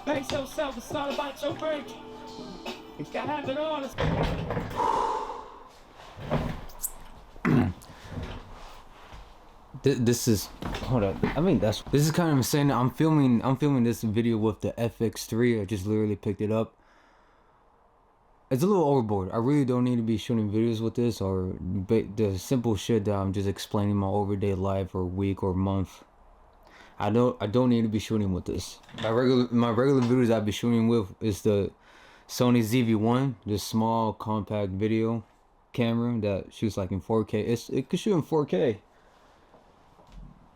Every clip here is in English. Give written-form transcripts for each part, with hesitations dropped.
Pace yourself, it's all about your break. You gotta have it all. This is, hold up. I mean, this is kind of insane. I'm filming this video with the FX3. I just literally picked it up. It's a little overboard. I really don't need to be shooting videos with this, or the simple shit that I'm just explaining my everyday life or week or month. I don't need to be shooting with this. My regular videos I'd be shooting with is the Sony ZV-1, this small compact video camera that shoots like in 4K. It could shoot in 4K.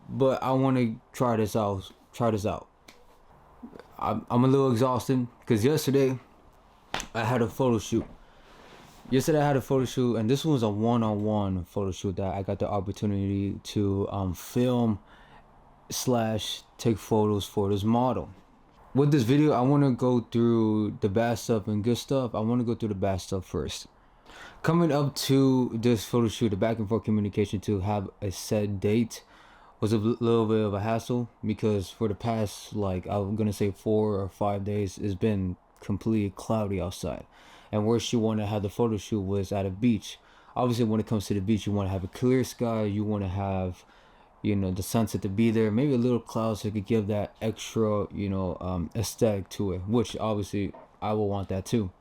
But I want to try this out. I'm a little exhausted because yesterday I had a photo shoot. And this was a one-on-one photo shoot that I got the opportunity to film / take photos for this model. With this video, I want to go through the bad stuff and good stuff. I want to go through the bad stuff first. Coming up to this photo shoot, the back and forth communication to have a set date was a little bit of a hassle, because for the past, like, I'm gonna say 4 or 5 days, it's been completely cloudy outside, and where she wanted to have the photo shoot was at a beach. Obviously, when it comes to the beach, you want to have a clear sky, you want to have, you know, the sunset to be there, maybe a little cloud so it could give that extra, you know, aesthetic to it, which obviously I will want that too.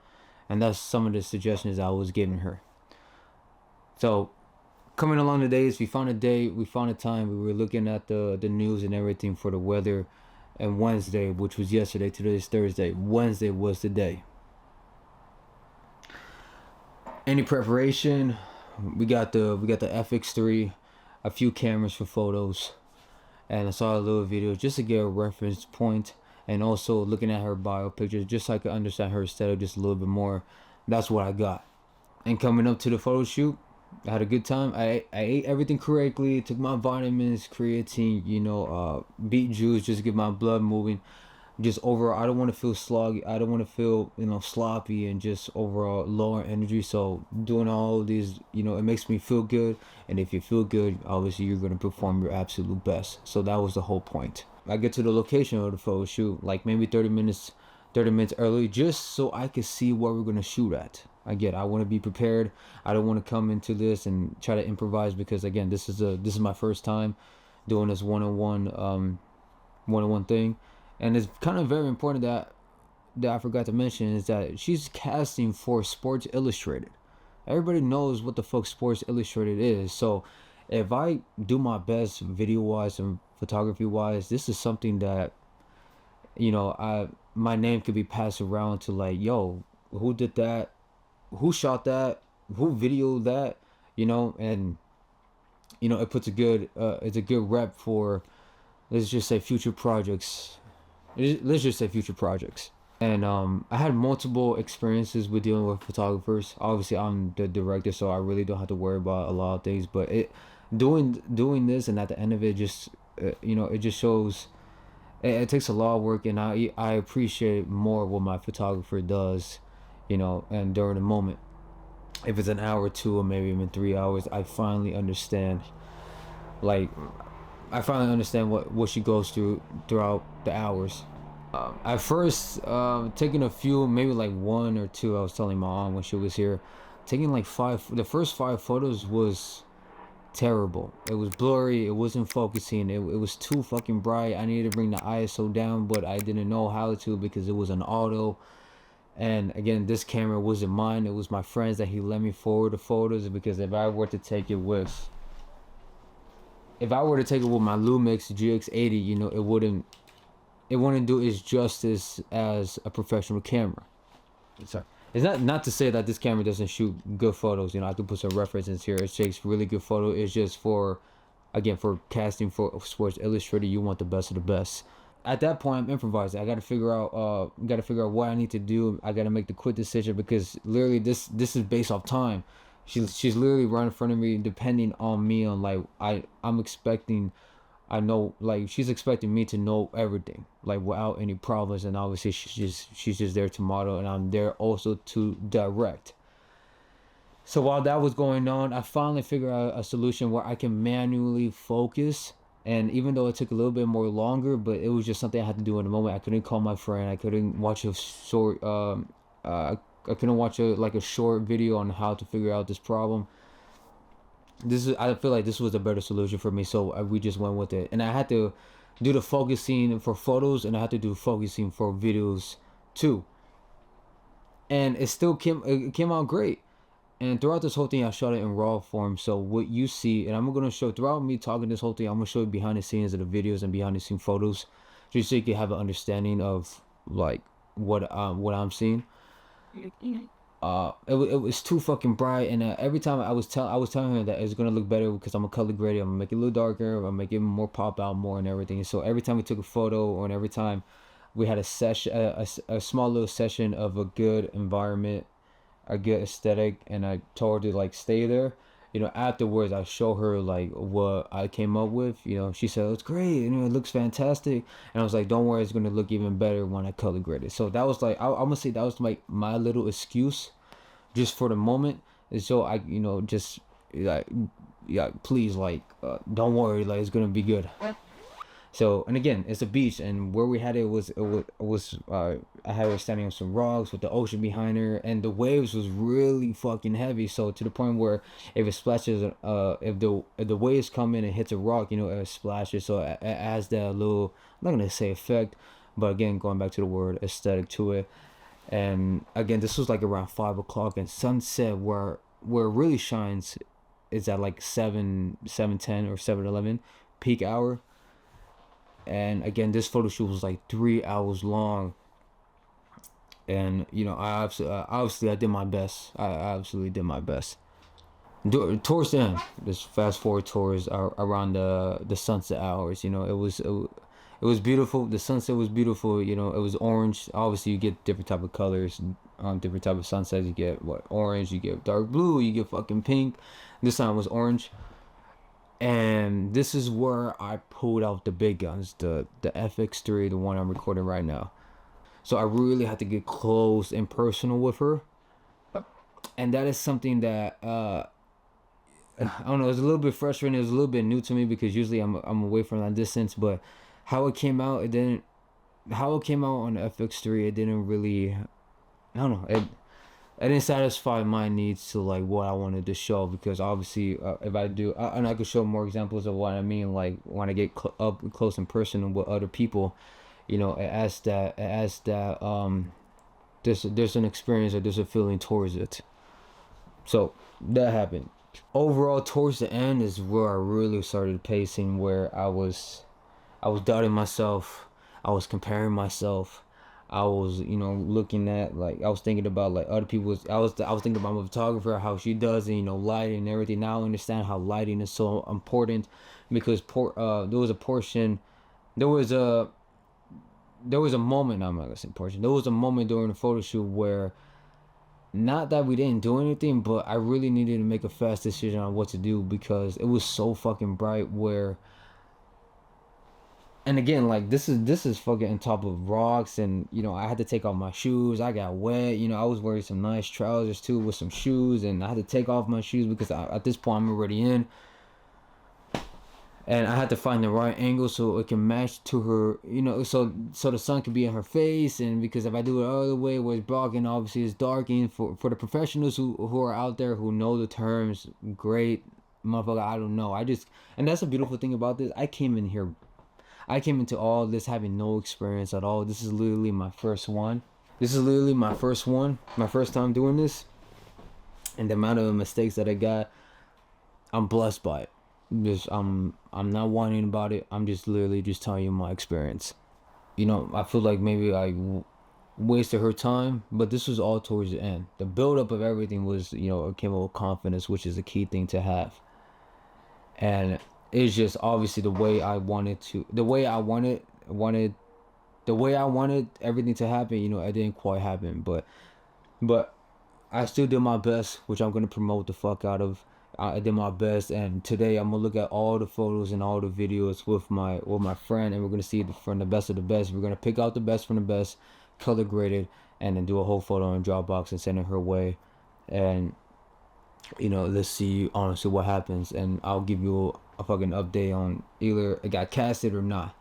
And that's some of the suggestions I was giving her. So coming along the days, we found a date, we found a time, we were looking at the news and everything for the weather, and Wednesday, which was yesterday, today's Thursday, Wednesday was the day. Any preparation? We got the FX3, a few cameras for photos, and I saw a little video just to get a reference point, and also looking at her bio pictures just so I could understand her aesthetic just a little bit more. That's what I got. And coming up to the photo shoot, I had a good time. I ate everything correctly, took my vitamins, creatine, you know, beet juice, just to get my blood moving. Just overall, I don't want to feel sloggy, I don't want to feel, you know, sloppy and just overall lower energy. So doing all these, you know, it makes me feel good, and if you feel good, obviously you're going to perform your absolute best. So that was the whole point. I get to the location of the photo shoot like maybe 30 minutes early, just so I could see what we're going to shoot at. Again, I want to be prepared. I don't want to come into this and try to improvise, because again, this is my first time doing this one-on-one thing. And it's kind of very important that I forgot to mention is that she's casting for Sports Illustrated. Everybody knows what the fuck Sports Illustrated is. So if I do my best video wise and photography wise, this is something that, you know, my name could be passed around to, like, yo, who did that? Who shot that? Who videoed that? You know, and you know, it puts it's a good rep for, let's just say, future projects. And I had multiple experiences with dealing with photographers. Obviously, I'm the director, so I really don't have to worry about a lot of things. But doing this, and at the end of it, just you know, it just shows. It takes a lot of work, and I appreciate more what my photographer does, you know, and during the moment. If it's an hour or two, or maybe even 3 hours, I finally understand. Like, I finally understand what she goes through throughout the hours. At first, taking a few, maybe like 1 or 2, I was telling my mom when she was here, taking like 5. The first 5 photos was terrible. It was blurry, it wasn't focusing, it was too fucking bright. I needed to bring the ISO down, but I didn't know how to, because it was an auto. And again, this camera wasn't mine, it was my friend's that he let me forward the photos, because if I were to take it with my Lumix GX80, you know, it wouldn't do its justice as a professional camera. Sorry. It's not to say that this camera doesn't shoot good photos. You know, I could put some references here. It takes really good photo. It's just for casting for Sports Illustrated, you want the best of the best. At that point, I'm improvising. I got to figure out what I need to do. I got to make the quick decision, because literally this is based off time. She's literally right in front of me, depending on me on, like, I'm expecting. I know, like, she's expecting me to know everything, like, without any problems, and obviously she's just there to model, and I'm there also to direct. So while that was going on, I finally figured out a solution where I can manually focus And even though it took a little bit more longer, but it was just something I had to do in the moment. I couldn't call my friend. I couldn't watch a short. I couldn't watch a short video on how to figure out this problem. I feel like this was a better solution for me, so we just went with it. And I had to do the focusing for photos, and I had to do focusing for videos too. And it came out great. And throughout this whole thing, I shot it in raw form. So what you see, and I'm gonna show throughout me talking this whole thing, I'm gonna show you behind the scenes of the videos and behind the scene photos, just so you can have an understanding of like what I'm seeing. It was too fucking bright, and every time I was telling her that it's gonna look better because I'm gonna color grade it, I'm gonna make it a little darker, I'm gonna make it more pop out more and everything. So every time we took a photo, or every time we had a session, a small little session of a good environment, a good aesthetic, and I told her to like stay there. Afterwards I show her like what I came up with. She said it's great, and it looks fantastic. And I was like, don't worry, it's gonna look even better when I color grade it. So that was like I'm gonna say that was like my little excuse, just for the moment. And so I, just like, yeah, please, like, don't worry, like it's gonna be good. So, and again, it's a beach, and where we had it was I had her standing on some rocks with the ocean behind her, and the waves was really fucking heavy. So to the point where if it splashes, if the waves come in and hits a rock, it splashes. So it adds that little, I'm not gonna say effect, but again, going back to the word aesthetic to it. And again, this was like around 5 o'clock, and sunset where it really shines is at like 7:10 or 7:11 peak hour. And again, this photo shoot was like 3 hours long, and obviously I did my best. I absolutely did my best. Towards the end, just fast forward towards around the sunset hours. It was beautiful. The sunset was beautiful. It was orange. Obviously, you get different type of colors, different type of sunsets. You get what, orange. You get dark blue. You get fucking pink. This time was orange. And this is where I pulled out the big guns, the FX3, the one I'm recording right now. So I really had to get close and personal with her, and that is something that I don't know. It's a little bit frustrating. It was a little bit new to me because usually I'm away from that distance. But how it came out, it didn't. How it came out on the FX3, it didn't really. I don't know. It didn't satisfy my needs to like what I wanted to show, because obviously if I do, and I could show more examples of what I mean, like when I get up close and personal with other people, it adds that there's an experience, or there's a feeling towards it. So that happened. Overall, towards the end is where I really started pacing, where I was doubting myself, I was comparing myself, I was, looking at, like, I was thinking about like other people's. I was thinking about my photographer, how she does it, lighting and everything. Now I understand how lighting is so important, because there was a portion, there was a moment. I'm not gonna say portion. There was a moment during the photo shoot where, not that we didn't do anything, but I really needed to make a fast decision on what to do, because it was so fucking bright. And again, like, this is fucking on top of rocks, and I had to take off my shoes. I got wet. I was wearing some nice trousers too with some shoes, and I had to take off my shoes because at this point I'm already in, and I had to find the right angle so it can match to her. So the sun could be in her face, and because if I do it the other way where it's blocking, obviously it's darkening. For the professionals who are out there who know the terms, great. Motherfucker, I don't know. And that's a beautiful thing about this. I came into all this having no experience at all. This is literally my first one. My first time doing this. And the amount of mistakes that I got, I'm blessed by it. I'm not whining about it. I'm just literally just telling you my experience. I feel like maybe I wasted her time, but this was all towards the end. The build up of everything was, it came with confidence, which is a key thing to have. And it's just obviously the way I wanted everything to happen. It didn't quite happen, but I still did my best, which I'm gonna promote the fuck out of. I did my best, and today I'm gonna look at all the photos and all the videos with my friend, and we're gonna see from the best of the best. We're gonna pick out the best from the best, color graded, and then do a whole photo in Dropbox and send it her way. And you know, let's see honestly what happens, and I'll give you a fucking update on either it got casted or not.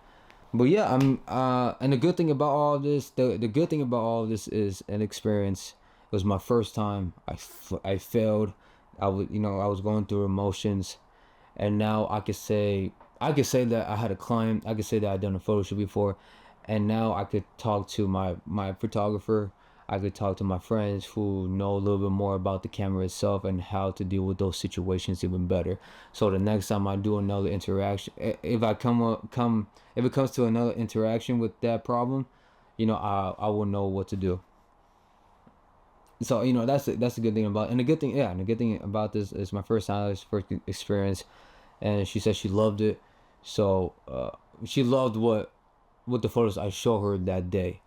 But yeah, and the good thing about all this, the good thing about all this is an experience. It was my first time. I failed. I was going through emotions, and now I could say that I had a client. I could say that I'd done a photo shoot before, and now I could talk to my photographer. I could talk to my friends who know a little bit more about the camera itself and how to deal with those situations even better. So the next time I do another interaction, if I if it comes to another interaction with that problem, I will know what to do. So that's a good thing about, and the good thing, yeah, and the good thing about this is my first time, first experience, and she said she loved it. So she loved what the photos I showed her that day.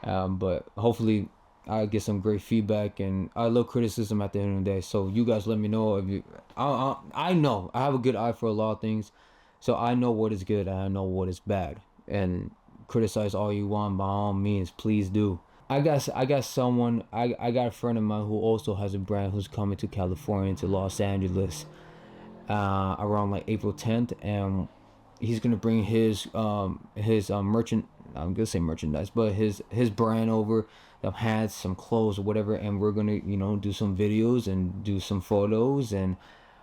But hopefully I get some great feedback, and I love criticism at the end of the day. So you guys let me know if you. I know I have a good eye for a lot of things, so I know what is good and I know what is bad. And criticize all you want by all means, please do. I got a friend of mine who also has a brand who's coming to California, to Los Angeles, around like April 10th, and he's gonna bring his merchant. I'm gonna say merchandise, but his brand over, some hats, some clothes, or whatever, and we're gonna do some videos and do some photos and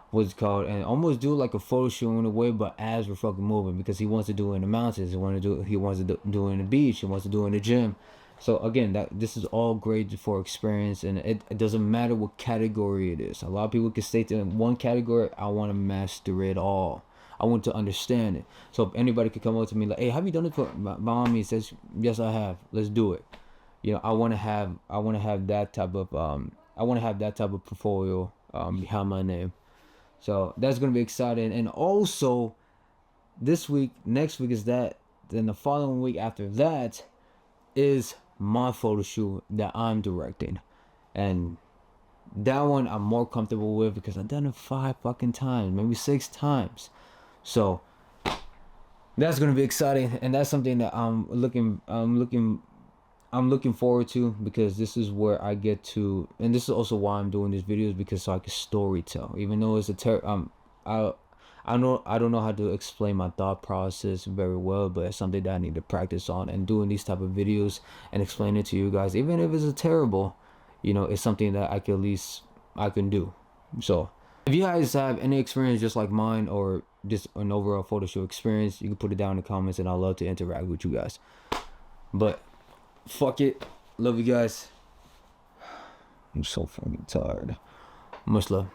what's called, and almost do like a photo shoot in a way, but as we're fucking moving, because he wants to do it in the mountains, he wants to do it in the beach, he wants to do it in the gym. So again, that this is all great for experience, and it doesn't matter what category it is. A lot of people can state that in one category, I want to master it all. I want to understand it. So if anybody could come up to me like, "Hey, have you done it for?" By all means, says, "Yes, I have. Let's do it." I want to have that type of portfolio behind my name. So that's gonna be exciting. And also, next week is that. Then the following week after that is my photo shoot that I'm directing, and that one I'm more comfortable with because I've done it 5 fucking times, maybe 6 times. So that's gonna be exciting, and that's something that I'm looking forward to, because this is where I get to, and this is also why I'm doing these videos, because so I can story tell. Even though it's I don't know how to explain my thought process very well, but it's something that I need to practice on. And doing these type of videos and explain it to you guys, even if it's terrible, it's something that I can do. So if you guys have any experience just like mine, or just an overall photo shoot experience, you can put it down in the comments, and I'd love to interact with you guys. But fuck it, love you guys. I'm so fucking tired. Much love.